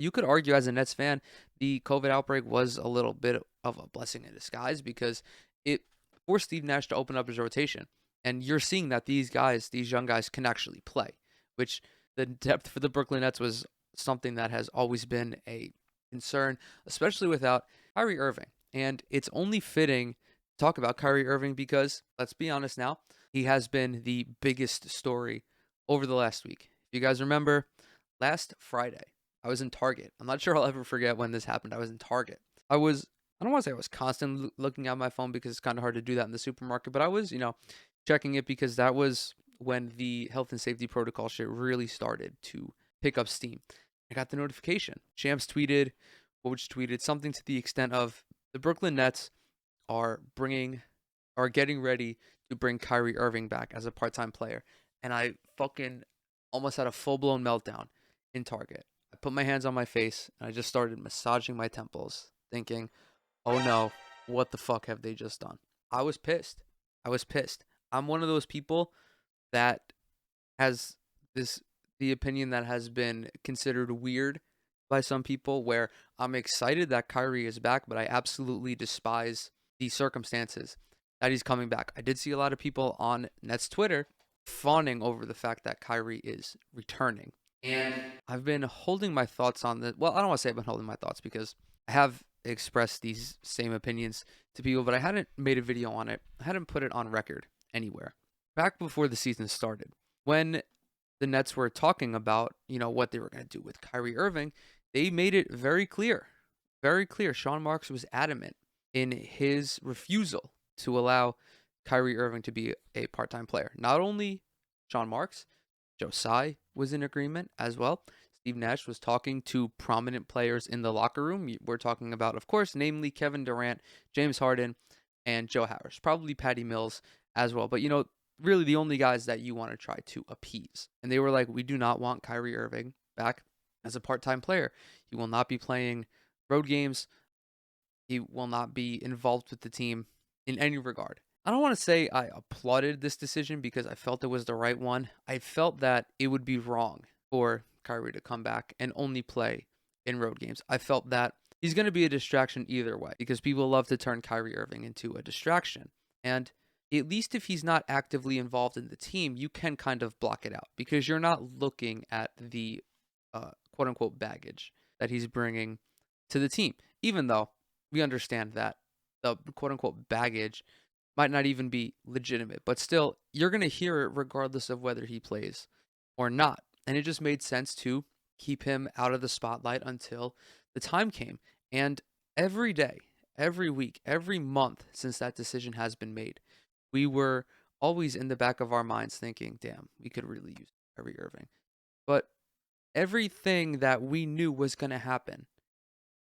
You could argue as a Nets fan, the COVID outbreak was a little bit of a blessing in disguise because it forced Steve Nash to open up his rotation. And you're seeing that these guys, these young guys, can actually play, which the depth for the Brooklyn Nets was something that has always been a concern, especially without Kyrie Irving. And it's only fitting to talk about Kyrie Irving because, let's be honest now, he has been the biggest story over the last week. If you guys remember, last Friday, I was in Target. I'm not sure I'll ever forget when this happened. I was in Target. I don't want to say I was constantly looking at my phone because it's kind of hard to do that in the supermarket, but I was, checking it because that was when the health and safety protocol shit really started to pick up steam. I got the notification. Shams tweeted, Woj tweeted something to the extent of the Brooklyn Nets are getting ready to bring Kyrie Irving back as a part-time player. And I fucking almost had a full-blown meltdown in Target. I put my hands on my face and I just started massaging my temples, thinking, "Oh no, what the fuck have they just done?" I was pissed. I was pissed. I'm one of those people that has this the opinion that has been considered weird by some people where I'm excited that Kyrie is back, but I absolutely despise the circumstances that he's coming back. I did see a lot of people on Nets Twitter fawning over the fact that Kyrie is returning. And I've been holding my thoughts on this. Well, I don't want to say I've been holding my thoughts because I have expressed these same opinions to people, but I hadn't made a video on it. I hadn't put it on record anywhere. Back before the season started, when the Nets were talking about, what they were going to do with Kyrie Irving, they made it very clear. Very clear. Sean Marks was adamant in his refusal to allow Kyrie Irving to be a part-time player. Not only Sean Marks, Joe Tsai was in agreement as well. Steve Nash was talking to prominent players in the locker room. We're talking about, of course, namely Kevin Durant, James Harden, and Joe Harris. Probably Patty Mills as well. But, really the only guys that you want to try to appease. And they were like, we do not want Kyrie Irving back as a part-time player. He will not be playing road games. He will not be involved with the team in any regard. I don't want to say I applauded this decision because I felt it was the right one. I felt that it would be wrong for Kyrie to come back and only play in road games. I felt that he's going to be a distraction either way because people love to turn Kyrie Irving into a distraction. And at least if he's not actively involved in the team, you can kind of block it out because you're not looking at the quote unquote baggage that he's bringing to the team, even though we understand that the quote unquote baggage might not even be legitimate, but still, you're going to hear it regardless of whether he plays or not. And it just made sense to keep him out of the spotlight until the time came. And every day, every week, every month since that decision has been made, we were always in the back of our minds thinking, damn, we could really use Kyrie Irving. But everything that we knew was going to happen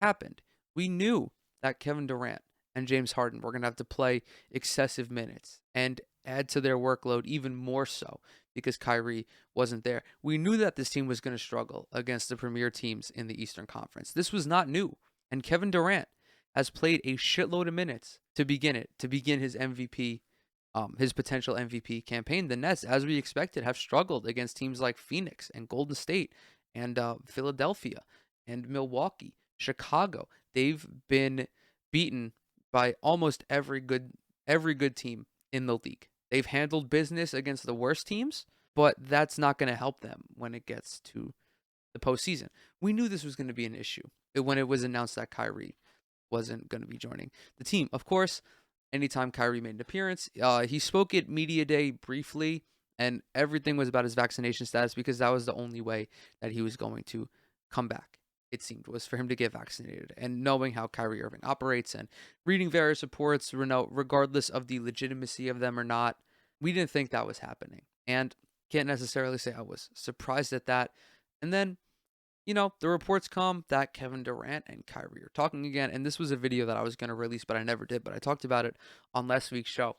happened. We knew that Kevin Durant and James Harden were going to have to play excessive minutes and add to their workload even more so because Kyrie wasn't there. We knew that this team was going to struggle against the premier teams in the Eastern Conference. This was not new. And Kevin Durant has played a shitload of minutes to begin his MVP, his potential MVP campaign. The Nets, as we expected, have struggled against teams like Phoenix and Golden State and Philadelphia and Milwaukee, Chicago. They've been beaten by almost every good team in the league. They've handled business against the worst teams, but that's not going to help them when it gets to the postseason. We knew this was going to be an issue when it was announced that Kyrie wasn't going to be joining the team. Of course, anytime Kyrie made an appearance, he spoke at Media Day briefly, and everything was about his vaccination status because that was the only way that he was going to come back. It seemed was for him to get vaccinated, and knowing how Kyrie Irving operates and reading various reports, regardless of the legitimacy of them or not, we didn't think that was happening, and can't necessarily say I was surprised at that. And then, the reports come that Kevin Durant and Kyrie are talking again, and this was a video that I was going to release, but I never did, but I talked about it on last week's show.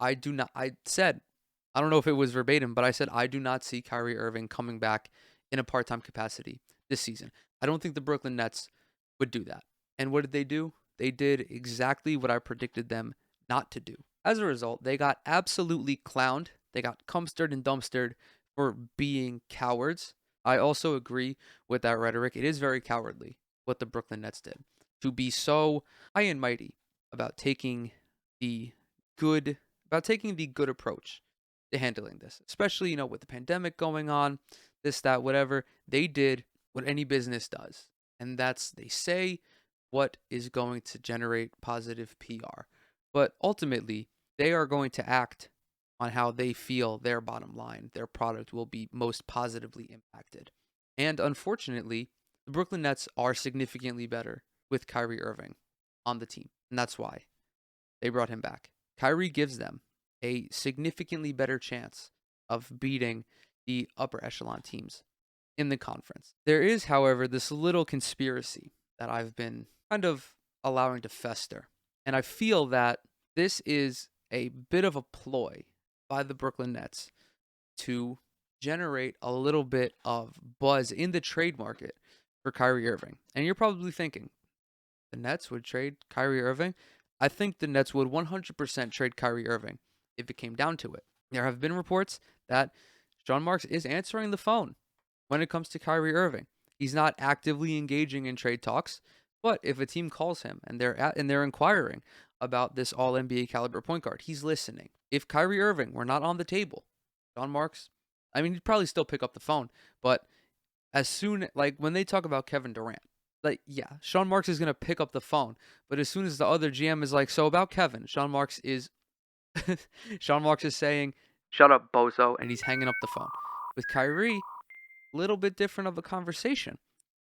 I said, I don't know if it was verbatim, but I said I do not see Kyrie Irving coming back in a part-time capacity this season. I don't think the Brooklyn Nets would do that. And what did they do? They did exactly what I predicted them not to do. As a result, they got absolutely clowned. They got cumstered and dumpstered for being cowards I also agree with that rhetoric. It is very cowardly what the Brooklyn Nets did to be so high and mighty about the good taking the good approach to handling this, especially with the pandemic going on, this, that, whatever. They did what any business does, and that's they say what is going to generate positive PR, but ultimately they are going to act on how they feel their bottom line, their product will be most positively impacted. And unfortunately, the Brooklyn Nets are significantly better with Kyrie Irving on the team, and that's why they brought him back. Kyrie gives them a significantly better chance of beating the upper echelon teams in the conference. There is, however, this little conspiracy that I've been kind of allowing to fester. And I feel that this is a bit of a ploy by the Brooklyn Nets to generate a little bit of buzz in the trade market for Kyrie Irving. And you're probably thinking, the Nets would trade Kyrie Irving? I think the Nets would 100% trade Kyrie Irving if it came down to it. There have been reports that Sean Marks is answering the phone when it comes to Kyrie Irving. He's not actively engaging in trade talks, but if a team calls him and they're inquiring about this all NBA caliber point guard, he's listening. If Kyrie Irving were not on the table, Sean Marks, I mean, he'd probably still pick up the phone, but as soon like when they talk about Kevin Durant, like yeah, Sean Marks is gonna pick up the phone, but as soon as the other GM is like, so about Kevin, Sean Marks is Sean Marks is saying, "Shut up, bozo," and he's hanging up the phone. With Kyrie, little bit different of a conversation,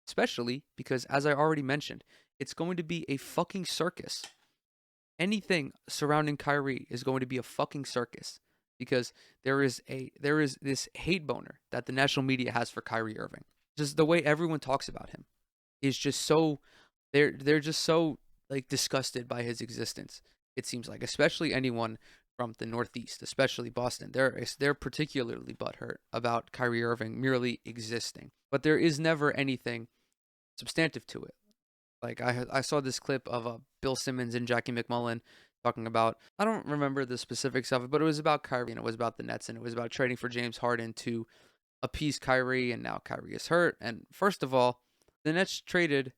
especially because, as I already mentioned, it's going to be a fucking circus. Anything surrounding Kyrie is going to be a fucking circus because there is this hate boner that the national media has for Kyrie Irving. Just the way everyone talks about him is just so they're just so like disgusted by his existence. It seems like, especially anyone from the Northeast, especially Boston, they're particularly butthurt about Kyrie Irving merely existing. But there is never anything substantive to it. Like I saw this clip of Bill Simmons and Jackie McMullen talking about, I don't remember the specifics of it, but it was about Kyrie and it was about the Nets and it was about trading for James Harden to appease Kyrie, and now Kyrie is hurt. And first of all, the Nets traded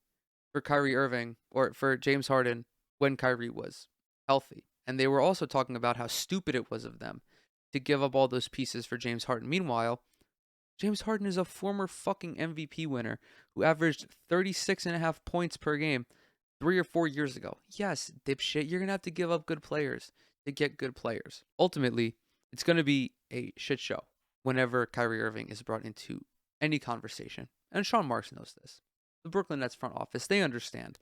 for Kyrie Irving or for James Harden when Kyrie was healthy. And they were also talking about how stupid it was of them to give up all those pieces for James Harden. Meanwhile, James Harden is a former fucking MVP winner who averaged 36.5 points per game 3 or 4 years ago. Yes, dipshit, you're going to have to give up good players to get good players. Ultimately, it's going to be a shit show whenever Kyrie Irving is brought into any conversation. And Sean Marks knows this. The Brooklyn Nets front office, they understand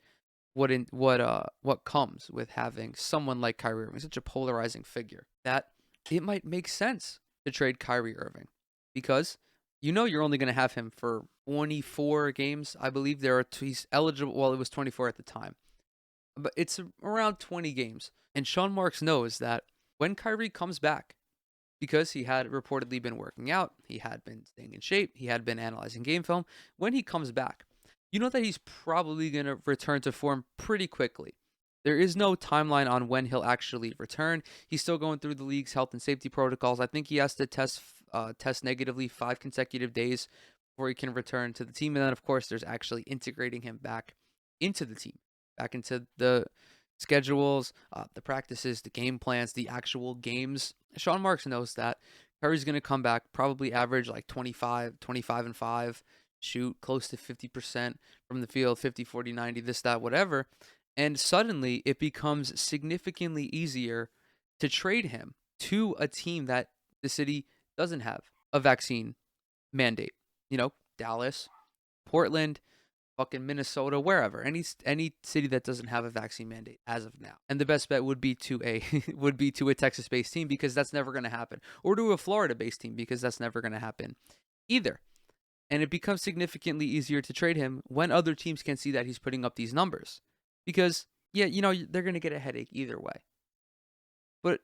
what comes with having someone like Kyrie Irving, such a polarizing figure, that it might make sense to trade Kyrie Irving because you're only going to have him for 24 games. I believe he's eligible. Well, it was 24 at the time, but it's around 20 games. And Sean Marks knows that when Kyrie comes back, because he had reportedly been working out, he had been staying in shape, he had been analyzing game film. When he comes back, you know that he's probably going to return to form pretty quickly. There is no timeline on when he'll actually return. He's still going through the league's health and safety protocols. I think he has to test negatively 5 consecutive days before he can return to the team. And then, of course, there's actually integrating him back into the team, back into the schedules, the practices, the game plans, the actual games. Sean Marks knows that Kyrie's going to come back, probably average like 25 and 5, shoot close to 50% from the field, 50, 40, 90, this, that, whatever. And suddenly it becomes significantly easier to trade him to a team that the city doesn't have a vaccine mandate. Dallas, Portland, fucking Minnesota, wherever, any city that doesn't have a vaccine mandate as of now. And the best bet would be to a Texas-based team, because that's never going to happen, or to a Florida-based team, because that's never going to happen either. And it becomes significantly easier to trade him when other teams can see that he's putting up these numbers, because they're going to get a headache either way. But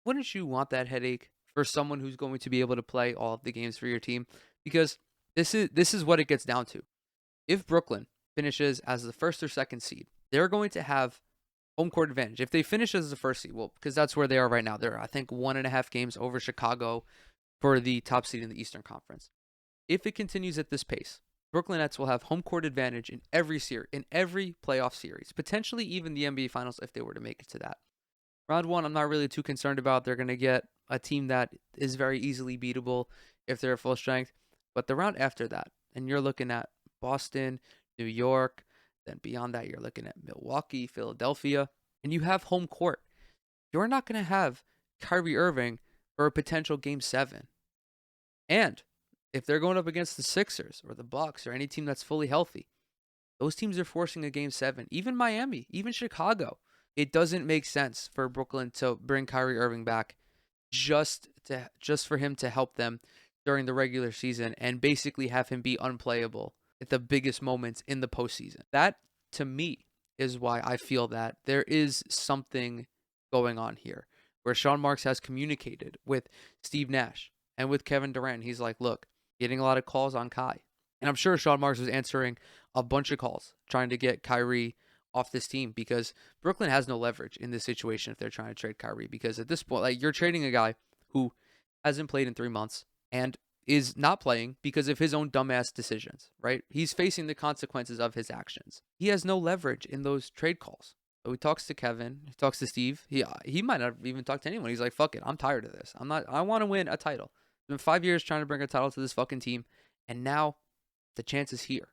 wouldn't you want that headache for someone who's going to be able to play all of the games for your team? Because this is what it gets down to. If Brooklyn finishes as the first or second seed, they're going to have home court advantage. If they finish as the first seed, well, because that's where they are right now. They're, I think, 1.5 games over Chicago for the top seed in the Eastern Conference. If it continues at this pace, Brooklyn Nets will have home court advantage in every playoff series, potentially even the NBA Finals if they were to make it to that. Round one, I'm not really too concerned about. They're going to get a team that is very easily beatable if they're at full strength. But the round after that, and you're looking at Boston, New York, then beyond that, you're looking at Milwaukee, Philadelphia, and you have home court. You're not going to have Kyrie Irving for a potential game 7. And if they're going up against the Sixers or the Bucks or any team that's fully healthy, those teams are forcing a game 7. Even Miami, even Chicago. It doesn't make sense for Brooklyn to bring Kyrie Irving back just for him to help them during the regular season and basically have him be unplayable at the biggest moments in the postseason. That, to me, is why I feel that there is something going on here, where Sean Marks has communicated with Steve Nash and with Kevin Durant. He's like, look, getting a lot of calls on Kai. And I'm sure Sean Marks was answering a bunch of calls trying to get Kyrie off this team, because Brooklyn has no leverage in this situation if they're trying to trade Kyrie, because at this point, like, you're trading a guy who hasn't played in 3 months and is not playing because of his own dumbass decisions, right? He's facing the consequences of his actions. He has no leverage in those trade calls. So he talks to Kevin, he talks to Steve. He might not even talk to anyone. He's like, fuck it, I'm tired of this. I want to win a title. It's been 5 years trying to bring a title to this fucking team, and now the chance is here.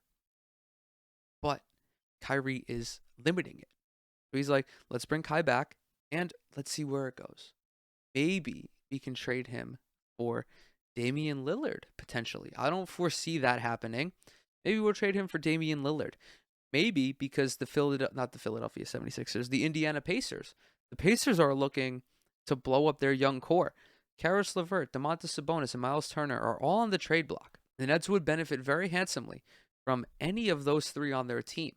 But Kyrie is limiting it. So he's like, let's bring Kai back and let's see where it goes. Maybe we can trade him for Damian Lillard, potentially. I don't foresee that happening. Maybe we'll trade him for Damian Lillard. Maybe because the Philadelphia 76ers, the Indiana Pacers. The Pacers are looking to blow up their young core. Karis LeVert, Domantas Sabonis, and Miles Turner are all on the trade block. The Nets would benefit very handsomely from any of those three on their team.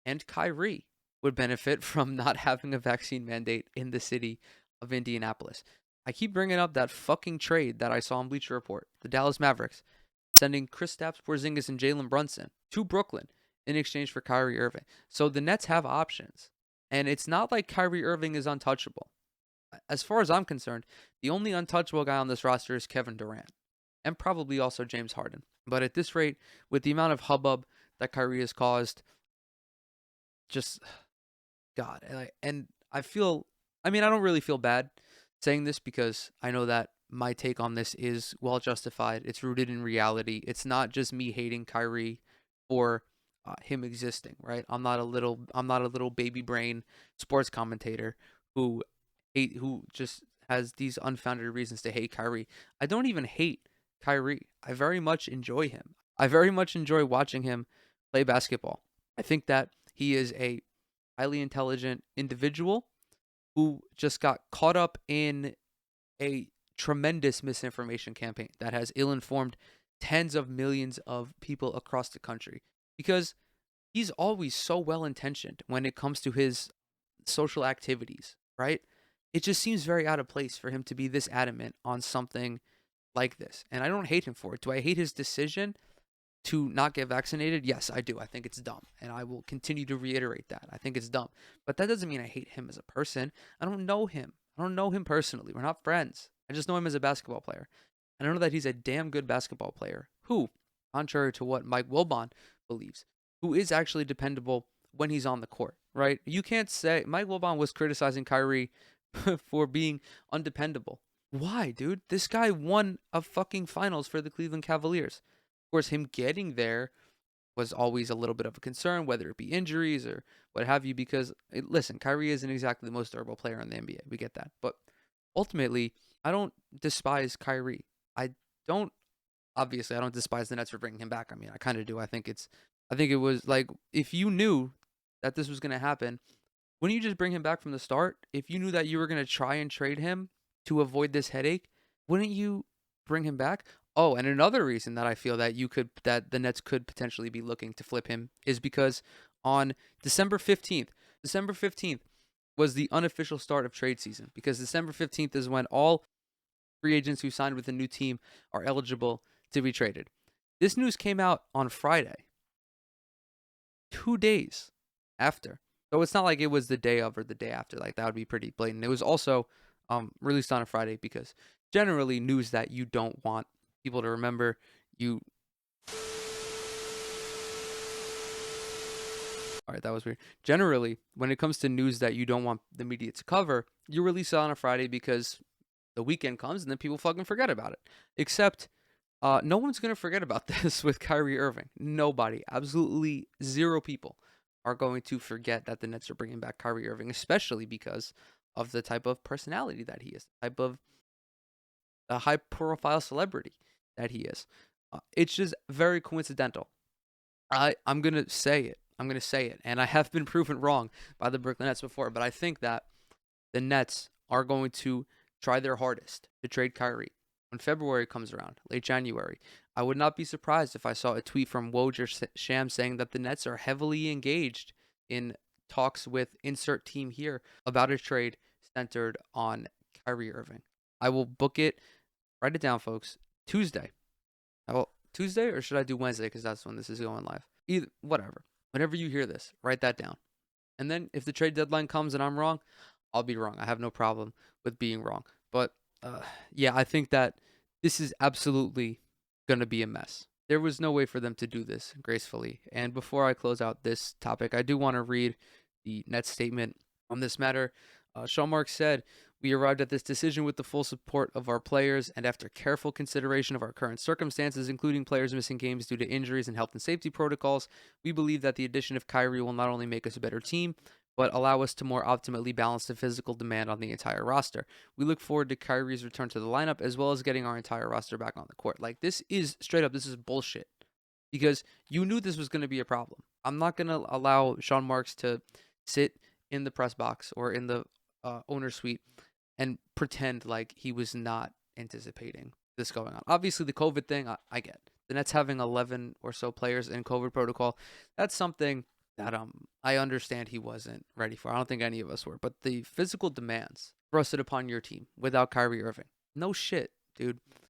And Kyrie would benefit from not having a vaccine mandate in the city of Indianapolis. I keep bringing up that fucking trade that I saw on Bleacher Report. The Dallas Mavericks sending Kristaps Porzingis and Jalen Brunson to Brooklyn in exchange for Kyrie Irving. So the Nets have options. And it's not like Kyrie Irving is untouchable. As far as I'm concerned, the only untouchable guy on this roster is Kevin Durant. And probably also James Harden. But at this rate, with the amount of hubbub that Kyrie has caused, just, God. And I don't really feel bad saying this, because I know that my take on this is well justified. It's rooted in reality. It's not just me hating Kyrie for him existing, right? I'm not a little baby brain sports commentator who just has these unfounded reasons to hate Kyrie. I don't even hate Kyrie. I very much enjoy him. I very much enjoy watching him play basketball. I think that he is a highly intelligent individual who just got caught up in a tremendous misinformation campaign that has ill-informed tens of millions of people across the country, because he's always so well-intentioned when it comes to his social activities, right? It just seems very out of place for him to be this adamant on something like this. And I don't hate him for it. Do I hate his decision to not get vaccinated? Yes, I do. I think it's dumb. And I will continue to reiterate that. I think it's dumb. But that doesn't mean I hate him as a person. I don't know him. I don't know him personally. We're not friends. I just know him as a basketball player. And I know that he's a damn good basketball player who, contrary to what Mike Wilbon believes, who is actually dependable when he's on the court, right? You can't say Mike Wilbon was criticizing Kyrie for being undependable. Why, dude? This guy won a fucking finals for the Cleveland Cavaliers. Of course, him getting there was always a little bit of a concern, whether it be injuries or what have you, because, listen, Kyrie isn't exactly the most durable player in the NBA. We get that. But ultimately, I don't despise Kyrie. I don't despise the Nets for bringing him back. I mean, I kind of do. I think it was like, if you knew that this was going to happen, wouldn't you just bring him back from the start? If you knew that you were going to try and trade him to avoid this headache, wouldn't you bring him back? Oh, and another reason that I feel that the Nets could potentially be looking to flip him is because on December 15th was the unofficial start of trade season, because December 15th is when all free agents who signed with a new team are eligible to be traded. This news came out on Friday, 2 days after. So it's not like it was the day of or the day after. Like, that would be pretty blatant. It was also released on a Friday, because generally news that you don't want people to remember, you All right, that was weird. Generally, when it comes to news that you don't want the media to cover, you release it on a Friday because the weekend comes and then people fucking forget about it. Except, no one's gonna forget about this with Kyrie Irving. Nobody, absolutely zero people, are going to forget that the Nets are bringing back Kyrie Irving, especially because of the type of personality that he is, the type of high-profile celebrity that he is. It's just very coincidental. I'm gonna say it. I'm gonna say it, and I have been proven wrong by the Brooklyn Nets before. But I think that the Nets are going to try their hardest to trade Kyrie when February comes around, late January. I would not be surprised if I saw a tweet from Woj Sham saying that the Nets are heavily engaged in talks with insert team here about a trade centered on Kyrie Irving. I will book it. Write it down, folks. Tuesday. Tuesday, or should I do Wednesday because that's when this is going live? Either whatever. Whenever you hear this, write that down. And then if the trade deadline comes and I'm wrong, I'll be wrong. I have no problem with being wrong. But yeah, I think that this is absolutely going to be a mess. There was no way for them to do this gracefully. And before I close out this topic, I do want to read the Nets statement on this matter. Sean Marks said, "We arrived at this decision with the full support of our players and after careful consideration of our current circumstances, including players missing games due to injuries and health and safety protocols. We believe that the addition of Kyrie will not only make us a better team, but allow us to more optimally balance the physical demand on the entire roster. We look forward to Kyrie's return to the lineup as well as getting our entire roster back on the court." Like, this is straight up, this is bullshit because you knew this was going to be a problem. I'm not going to allow Sean Marks to sit in the press box or in the owner suite and pretend like he was not anticipating this going on. Obviously, the COVID thing, I get. The Nets having 11 or so players in COVID protocol, that's something that I understand he wasn't ready for. I don't think any of us were. But the physical demands thrusted upon your team without Kyrie Irving, no shit, dude.